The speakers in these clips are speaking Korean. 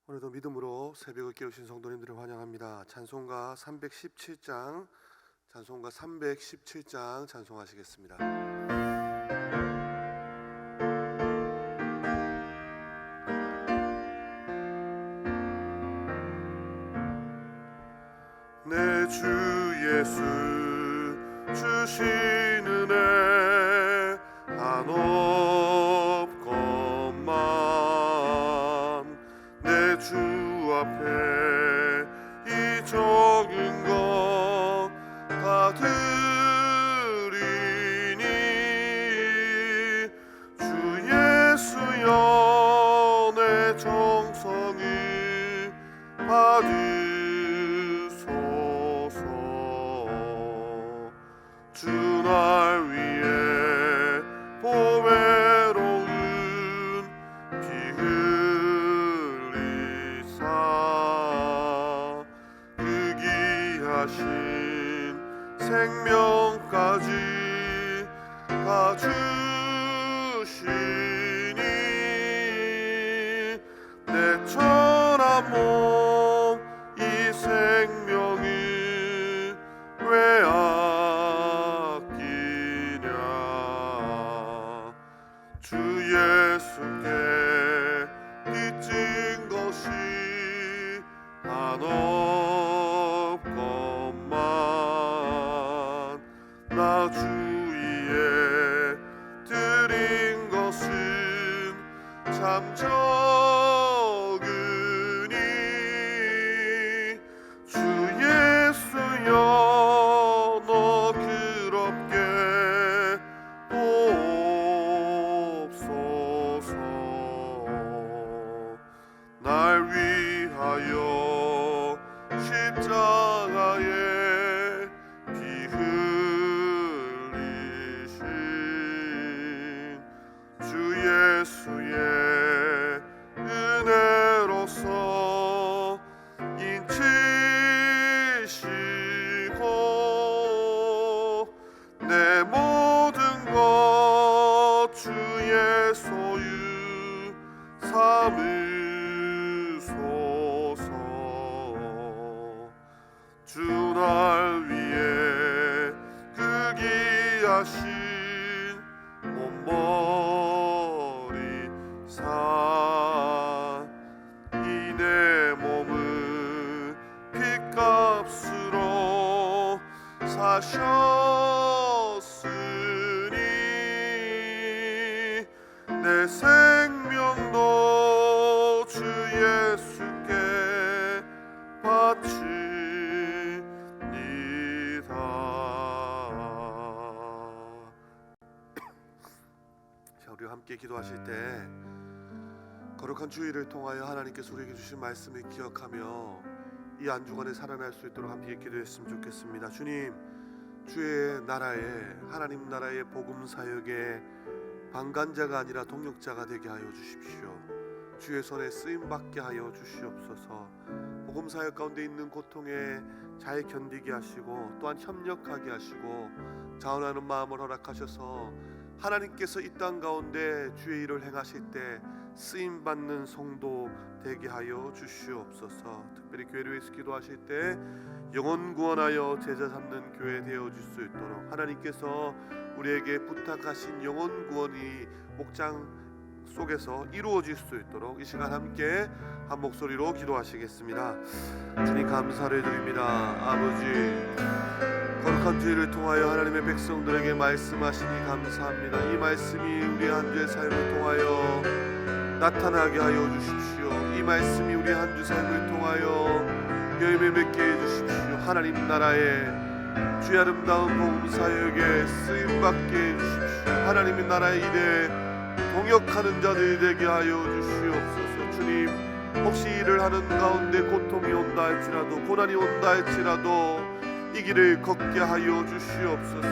오늘도 믿음으로 새벽을 깨우신 성도님들을 환영합니다. 찬송가 317장 찬송하시겠습니다. 내 주 예수 주신 은혜 한없건만 내 주 앞에 이 적은 것 다 드리니 주 예수여 내 정성을 받으소서. 주 날 위해 보배로운 피 흘리사 그 귀하신 생명까지 다 주시니 내 천한 몸 이 생명을 왜 아끼냐. 주 예수께 빚진 것이 한없건만 나 주 위에 드린 것은 참 적으니 주 예수여 너 그럽게 보옵소서. 날 위하여 십자가에 피 흘리신 주 예수의 은혜로서 인치시고 내 모든 것 주의 소유 삼으소서. 주 날 위해 그 귀하신 몸머리 산 이 내 몸을 핏값으로 사셨으니 내 생명도 주 예수께 바칩니다. 자, 우리 함께 기도하실 때 거룩한 주일을 통하여 하나님께서 우리에게 주신 말씀을 기억하며 이 한 주간에 살아날 수 있도록 함께 기도했으면 좋겠습니다. 주님, 주의 나라에, 하나님 나라의 복음 사역에 방관자가 아니라 동역자가 되게 하여 주십시오. 주의 손에 쓰임 받게 하여 주시옵소서. 복음 사역 가운데 있는 고통에 잘 견디게 하시고 또한 협력하게 하시고 자원하는 마음을 허락하셔서 하나님께서 이 땅 가운데 주의 일을 행하실 때 쓰임 받는 성도 되게 하여 주시옵소서. 특별히 교회를 위해서 기도하실 때 영혼 구원하여 제자 삼는 교회 되어줄 수 있도록 하나님께서 우리에게 부탁하신 영혼 구원이 목장 속에서 이루어질 수 있도록 이 시간 함께 한 목소리로 기도하시겠습니다. 주님 감사를 드립니다. 아버지, 거룩한 주일을 통하여 하나님의 백성들에게 말씀하시니 감사합니다. 이 말씀이 우리 한 주의 삶을 통하여 나타나게 하여 주십시오. 이 말씀이 우리 한 주 삶을 통하여 열매 맺게 해주십시오. 하나님 나라에 주의 아름다운 복음 사역에 쓰임 받게 해주십시오. 하나님의 나라의 일에 동역하는 자들이 되게 하여 주시옵소서. 주님, 혹시 일을 하는 가운데 고통이 온다 할지라도 고난이 온다 할지라도 이 길을 걷게 하여 주시옵소서.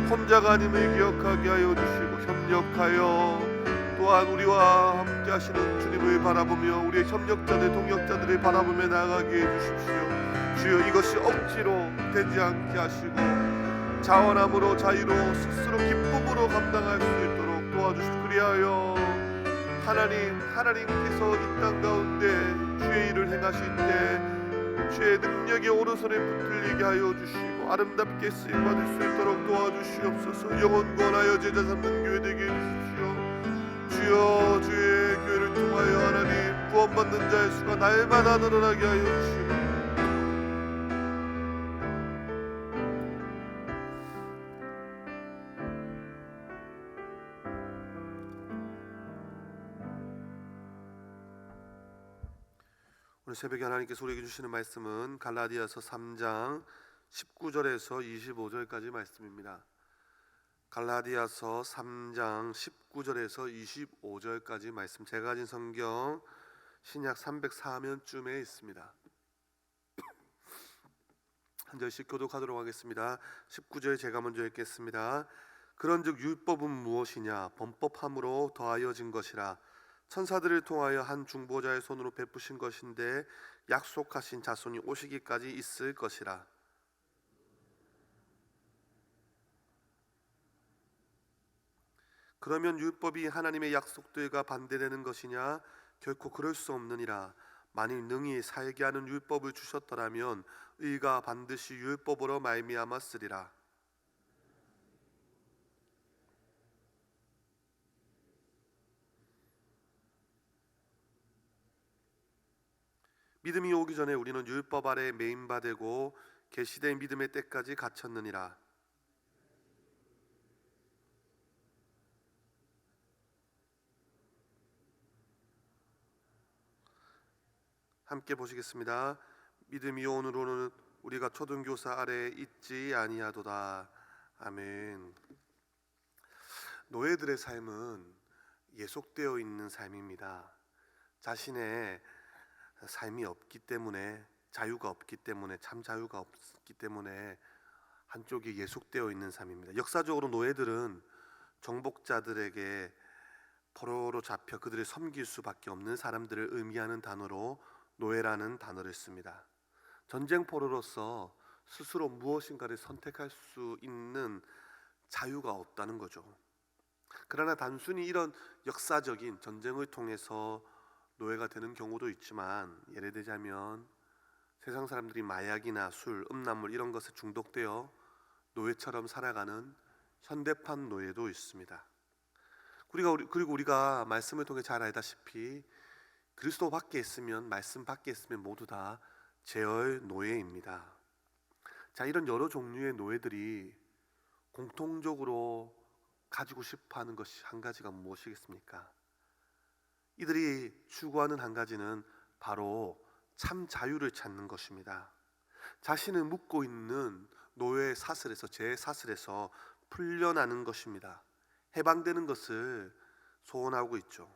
혼자가 아님을 기억하게 하여 주시고 협력하여 또한 우리와 함께 하시는 주님을 바라보며 우리의 협력자들 동역자들을 바라보며 나아가게 해주십시오. 주여, 이것이 억지로 되지 않게 하시고 자원함으로 자유로 스스로 기쁨으로 감당할 수 있도록 도와주시고, 그리하여 하나님께서 이 땅 가운데 행하실 때 주의 능력의 오른손에 붙들리게 하여 주시고 아름답게 쓰임받을 수 있도록 도와주시옵소서. 영원 권하여 제자 삼는 교회 되게 해주십시오. 주여, 주의 교회를 통하여 하나님 구원받는 자의 수가 날마다 늘어나게 하여 주시고 오늘 새벽에 하나님께서 우리에게 주시는 말씀은 갈라디아서 3장 19절에서 25절까지 말씀입니다. 갈라디아서 3장 19절에서 25절까지 말씀, 제가 가진 성경 신약 304면쯤에 있습니다. 한 절씩 교독하도록 하겠습니다. 19절 제가 먼저 읽겠습니다. 그런즉 율법은 무엇이냐? 범법함으로 더하여진 것이라. 천사들을 통하여 한 중보자의 손으로 베푸신 것인데 약속하신 자손이 오시기까지 있을 것이라. 그러면 율법이 하나님의 약속들과 반대되는 것이냐? 결코 그럴 수 없느니라. 만일 능히 살게 하는 율법을 주셨더라면 의가 반드시 율법으로 말미암아 쓰리라. 믿음이 오기 전에 우리는 율법 아래 매인바 되고 계시된 믿음의 때까지 갇혔느니라. 함께 보시겠습니다. 믿음이 오늘로는 우리가 초등교사 아래에 있지 아니하도다. 아멘. 노예들의 삶은 예속되어 있는 삶입니다. 자신의 삶이 없기 때문에, 자유가 없기 때문에, 참 자유가 없기 때문에 한쪽이 예속되어 있는 삶입니다. 역사적으로 노예들은 정복자들에게 포로로 잡혀 그들을 섬길 수밖에 없는 사람들을 의미하는 단어로 노예라는 단어를 씁니다. 전쟁 포로로서 스스로 무엇인가를 선택할 수 있는 자유가 없다는 거죠. 그러나 단순히 이런 역사적인 전쟁을 통해서 노예가 되는 경우도 있지만, 예를 들자면 세상 사람들이 마약이나 술, 음란물 이런 것에 중독되어 노예처럼 살아가는 현대판 노예도 있습니다. 그리고 우리가 말씀을 통해 잘 알다시피 그리스도 밖에 있으면, 말씀 밖에 있으면 모두 다 제어의 노예입니다. 자, 이런 여러 종류의 노예들이 공통적으로 가지고 싶어하는 것이 한 가지가 무엇이겠습니까? 이들이 추구하는 한 가지는 바로 참 자유를 찾는 것입니다. 자신을 묶고 있는 노예의 사슬에서, 죄의 사슬에서 풀려나는 것입니다. 해방되는 것을 소원하고 있죠.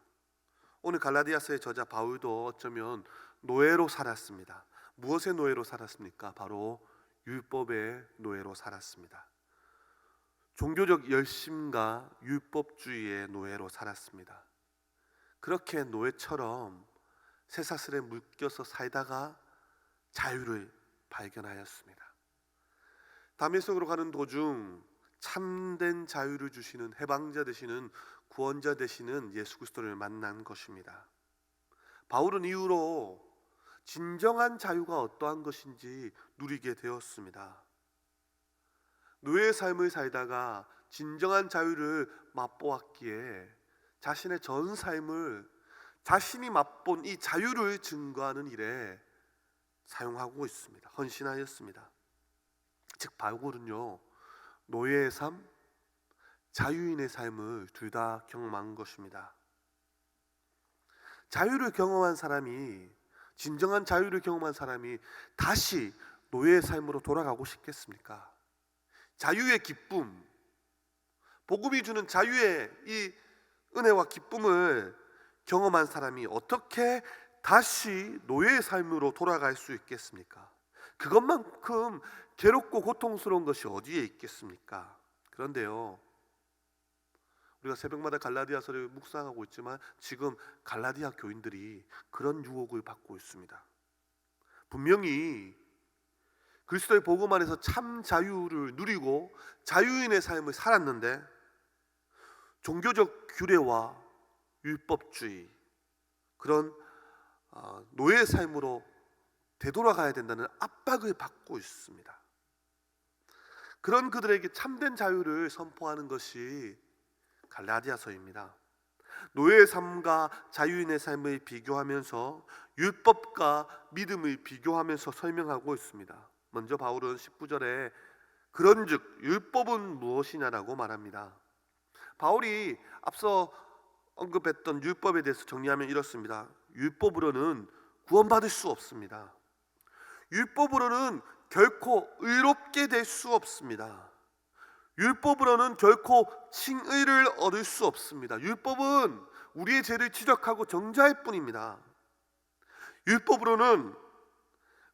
오늘 갈라디아서의 저자 바울도 어쩌면 노예로 살았습니다. 무엇의 노예로 살았습니까? 바로 율법의 노예로 살았습니다. 종교적 열심과 율법주의의 노예로 살았습니다. 그렇게 노예처럼 쇠사슬에 묶여서 살다가 자유를 발견하였습니다. 다메섹으로 가는 도중 참된 자유를 주시는 해방자 되시는, 구원자 되시는 예수 그리스도를 만난 것입니다. 바울은 이후로 진정한 자유가 어떠한 것인지 누리게 되었습니다. 노예의 삶을 살다가 진정한 자유를 맛보았기에 자신의 전 삶을 자신이 맛본 이 자유를 증거하는 일에 사용하고 있습니다. 헌신하였습니다. 즉 바울은요, 노예의 삶, 자유인의 삶을 둘 다 경험한 것입니다. 자유를 경험한 사람이, 진정한 자유를 경험한 사람이 다시 노예의 삶으로 돌아가고 싶겠습니까? 자유의 기쁨, 복음이 주는 자유의 이 은혜와 기쁨을 경험한 사람이 어떻게 다시 노예의 삶으로 돌아갈 수 있겠습니까? 그것만큼 괴롭고 고통스러운 것이 어디에 있겠습니까? 그런데요, 우리가 새벽마다 갈라디아서를 묵상하고 있지만 지금 갈라디아 교인들이 그런 유혹을 받고 있습니다. 분명히 그리스도의 복음 안에서 참 자유를 누리고 자유인의 삶을 살았는데 종교적 규례와 율법주의, 그런 노예의 삶으로 되돌아가야 된다는 압박을 받고 있습니다. 그런 그들에게 참된 자유를 선포하는 것이 갈라디아서입니다. 노예의 삶과 자유인의 삶을 비교하면서 율법과 믿음을 비교하면서 설명하고 있습니다. 먼저 바울은 19절에 그런즉 율법은 무엇이냐라고 말합니다. 바울이 앞서 언급했던 율법에 대해서 정리하면 이렇습니다. 율법으로는 구원받을 수 없습니다. 율법으로는 결코 의롭게 될 수 없습니다. 율법으로는 결코 칭의를 얻을 수 없습니다. 율법은 우리의 죄를 지적하고 정죄할 뿐입니다. 율법으로는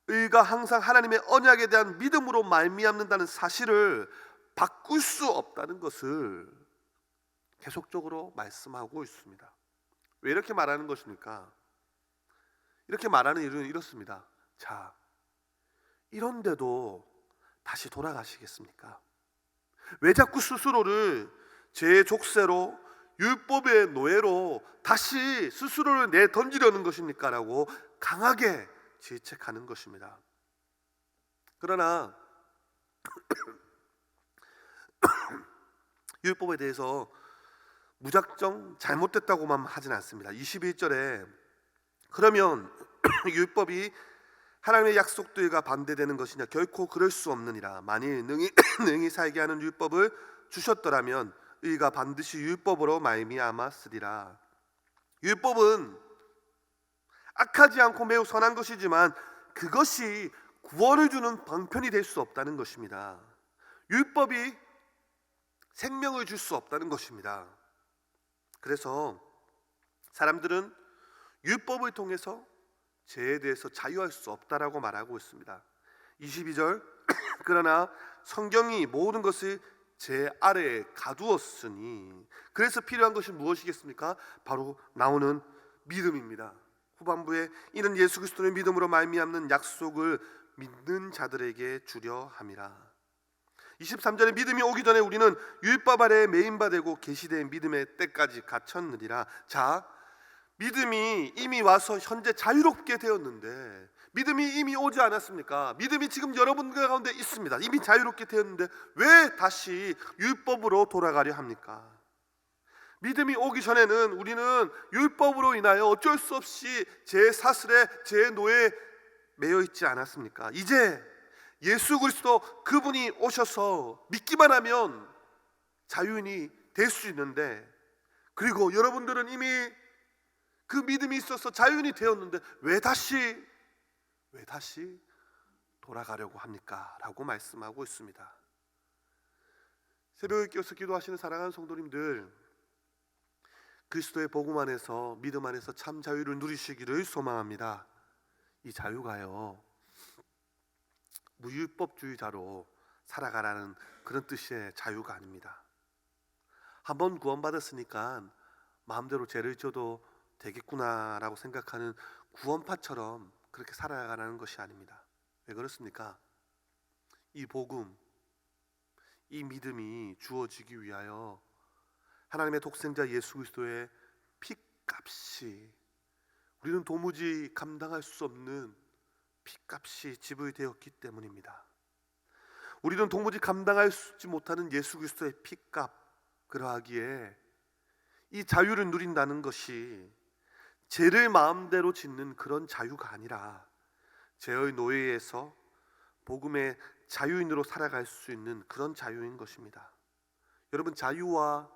의가 항상 하나님의 언약에 대한 믿음으로 말미암는다는 사실을 바꿀 수 없다는 것을 계속적으로 말씀하고 있습니다. 왜 이렇게 말하는 것입니까? 이렇게 말하는 이유는 이렇습니다. 자, 이런데도 다시 돌아가시겠습니까? 왜 자꾸 스스로를 죄의 족쇄로 율법의 노예로 다시 스스로를 내던지려는 것입니까? 라고 강하게 질책하는 것입니다. 그러나 율법에 대해서 무작정 잘못됐다고만 하진 않습니다. 21절에 그러면 율법이 하나님의 약속들과 반대되는 것이냐? 결코 그럴 수 없느니라. 만일 능히 살게 하는 율법을 주셨더라면 의가 반드시 율법으로 말미암았으리라. 율법은 악하지 않고 매우 선한 것이지만 그것이 구원을 주는 방편이 될 수 없다는 것입니다. 율법이 생명을 줄 수 없다는 것입니다. 그래서 사람들은 율법을 통해서 죄에 대해서 자유할 수 없다라고 말하고 있습니다. 22절 그러나 성경이 모든 것을 제 아래에 가두었으니 그래서 필요한 것이 무엇이겠습니까? 바로 나오는 믿음입니다. 후반부에 이는 예수 그리스도의 믿음으로 말미암는 약속을 믿는 자들에게 주려 함이라. 23절에 믿음이 오기 전에 우리는 율법 아래에 매인 바 되고 계시된 믿음의 때까지 갇혔느니라. 자, 믿음이 이미 와서 현재 자유롭게 되었는데 믿음이 이미 오지 않았습니까? 믿음이 지금 여러분들 가운데 있습니다. 이미 자유롭게 되었는데 왜 다시 율법으로 돌아가려 합니까? 믿음이 오기 전에는 우리는 율법으로 인하여 어쩔 수 없이 제 사슬에 제 노예에 매여 있지 않았습니까? 이제 예수 그리스도 그분이 오셔서 믿기만 하면 자유인이 될 수 있는데, 그리고 여러분들은 이미 그 믿음이 있어서 자유인이 되었는데 왜 다시 돌아가려고 합니까? 라고 말씀하고 있습니다. 새벽에 깨어서 기도하시는 사랑하는 성도님들, 그리스도의 복음 안에서 믿음 안에서 참 자유를 누리시기를 소망합니다. 이 자유가요 무율법주의자로 살아가라는 그런 뜻의 자유가 아닙니다. 한번 구원받았으니까 마음대로 죄를 져도 되겠구나라고 생각하는 구원파처럼 그렇게 살아가라는 것이 아닙니다. 왜 그렇습니까? 이 복음, 이 믿음이 주어지기 위하여 하나님의 독생자 예수 그리스도의 피값이, 우리는 도무지 감당할 수 없는 피값이 지불되었기 때문입니다. 우리는 도무지 감당하지 못하는 예수 그리스도의 피값, 그러하기에 이 자유를 누린다는 것이 죄를 마음대로 짓는 그런 자유가 아니라 죄의 노예에서 복음의 자유인으로 살아갈 수 있는 그런 자유인 것입니다. 여러분, 자유와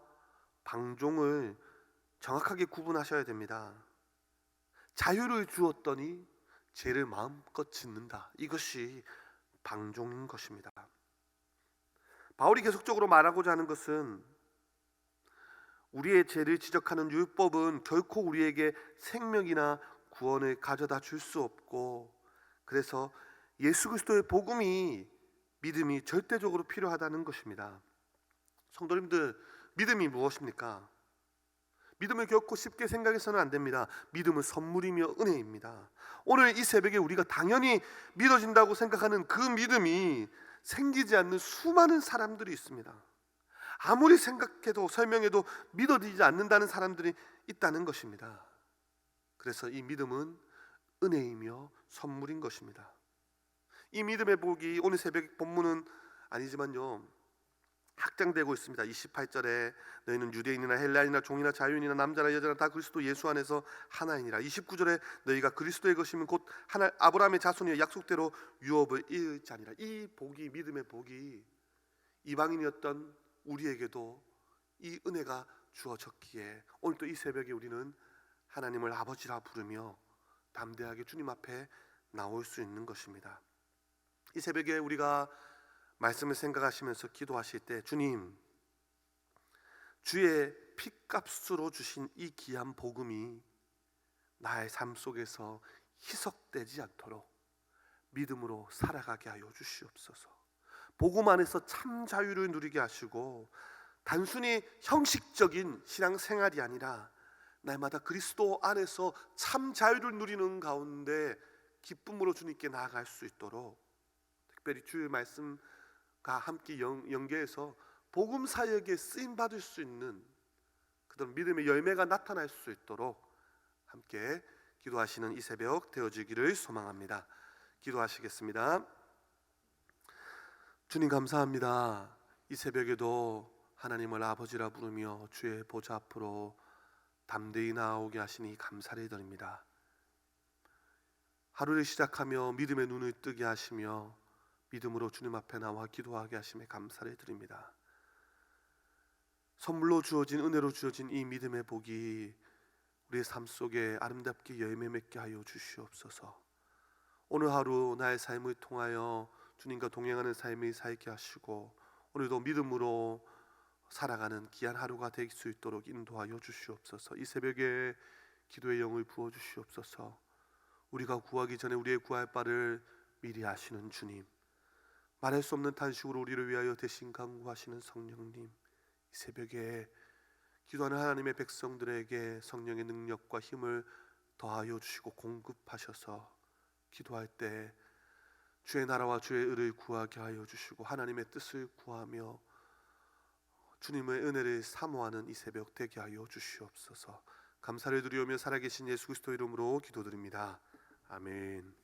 방종을 정확하게 구분하셔야 됩니다. 자유를 주었더니 죄를 마음껏 짓는다, 이것이 방종인 것입니다. 바울이 계속적으로 말하고자 하는 것은 우리의 죄를 지적하는 율법은 결코 우리에게 생명이나 구원을 가져다 줄 수 없고, 그래서 예수 그리스도의 복음이, 믿음이 절대적으로 필요하다는 것입니다. 성도님들, 믿음이 무엇입니까? 믿음을 결코 쉽게 생각해서는 안 됩니다. 믿음은 선물이며 은혜입니다. 오늘 이 새벽에 우리가 당연히 믿어진다고 생각하는 그 믿음이 생기지 않는 수많은 사람들이 있습니다. 아무리 생각해도 설명해도 믿어지지 않는다는 사람들이 있다는 것입니다. 그래서 이 믿음은 은혜이며 선물인 것입니다. 이 믿음의 복이 오늘 새벽 본문은 아니지만요, 확장되고 있습니다. 28절에 너희는 유대인이나 헬라인이나 종이나 자유인이나 남자나 여자나 다 그리스도 예수 안에서 하나이니라. 29절에 너희가 그리스도의 것이면 곧 하나 아브라함의 자손이여 약속대로 유업을 이을 자니라. 이 복이, 믿음의 복이 이방인이었던 우리에게도 이 은혜가 주어졌기에 오늘 또 이 새벽에 우리는 하나님을 아버지라 부르며 담대하게 주님 앞에 나올 수 있는 것입니다. 이 새벽에 우리가 말씀을 생각하시면서 기도하실 때, 주님, 주의 피값으로 주신 이 귀한 복음이 나의 삶 속에서 희석되지 않도록 믿음으로 살아가게 하여 주시옵소서. 복음 안에서 참 자유를 누리게 하시고 단순히 형식적인 신앙생활이 아니라 날마다 그리스도 안에서 참 자유를 누리는 가운데 기쁨으로 주님께 나아갈 수 있도록, 특별히 주의 말씀과 함께 연계해서 복음 사역에 쓰임 받을 수 있는 그런 믿음의 열매가 나타날 수 있도록 함께 기도하시는 이 새벽 되어지기를 소망합니다. 기도하시겠습니다. 주님 감사합니다. 이 새벽에도 하나님을 아버지라 부르며 주의 보좌 앞으로 담대히 나아오게 하시니 감사를 드립니다. 하루를 시작하며 믿음의 눈을 뜨게 하시며 믿음으로 주님 앞에 나와 기도하게 하심에 감사를 드립니다. 선물로 주어진, 은혜로 주어진 이 믿음의 복이 우리의 삶 속에 아름답게 열매 맺게 하여 주시옵소서. 오늘 하루 나의 삶을 통하여 주님과 동행하는 삶이 살게 하시고 오늘도 믿음으로 살아가는 귀한 하루가 될 수 있도록 인도하여 주시옵소서. 이 새벽에 기도의 영을 부어 주시옵소서. 우리가 구하기 전에 우리의 구할 바를 미리 아시는 주님, 말할 수 없는 탄식으로 우리를 위하여 대신 간구하시는 성령님, 이 새벽에 기도하는 하나님의 백성들에게 성령의 능력과 힘을 더하여 주시고 공급하셔서 기도할 때 주의 나라와 주의 의를 구하게 하여 주시고 하나님의 뜻을 구하며 주님의 은혜를 사모하는 이 새벽 되게 하여 주시옵소서. 감사를 드리오며 살아계신 예수 그리스도 이름으로 기도드립니다. 아멘.